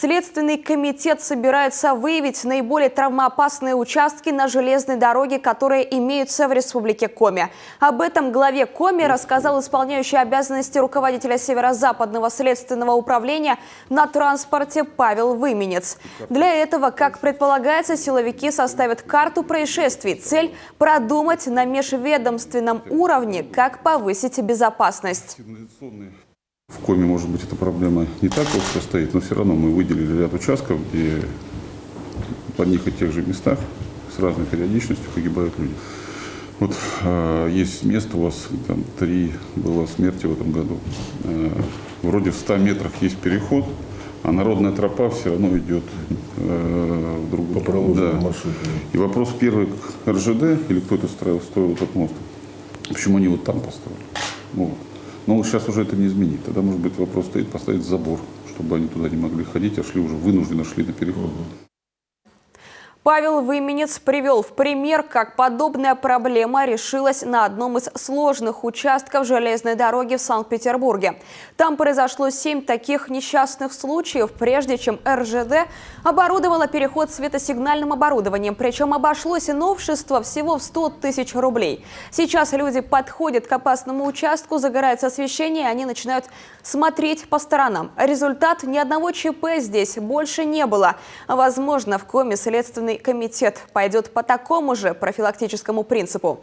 Следственный комитет собирается выявить наиболее травмоопасные участки на железной дороге, которые имеются в Республике Коми. Об этом главе Коми рассказал исполняющий обязанности руководителя Северо-Западного следственного управления на транспорте Павел Выменец. Для этого, как предполагается, силовики составят карту происшествий. Цель – продумать на межведомственном уровне, как повысить безопасность. В Коми, может быть, эта проблема не так остро стоит, но все равно мы выделили ряд участков, где в одних и тех же местах с разной периодичностью погибают люди. Вот есть место, у вас там 3 было смерти в этом году. Вроде в 100 метрах есть переход, а народная тропа все равно идет в другую. По проложенному маршруту. И вопрос первый к РЖД, или кто это строил этот мост, почему они вот там построили. Вот. Но сейчас уже это не изменить. Тогда, может быть, вопрос стоит поставить забор, чтобы они туда не могли ходить, а шли уже вынужденно шли на переход. Павел Выменец привел в пример, как подобная проблема решилась на одном из сложных участков железной дороги в Санкт-Петербурге. Там произошло 7 таких несчастных случаев, прежде чем РЖД оборудовала переход светосигнальным оборудованием. Причем обошлось новшество всего в 100 тысяч рублей. Сейчас люди подходят к опасному участку, загорается освещение, и они начинают смотреть по сторонам. Результат: ни одного ЧП здесь больше не было. Возможно, в Коми следственный комитет пойдет по такому же профилактическому принципу.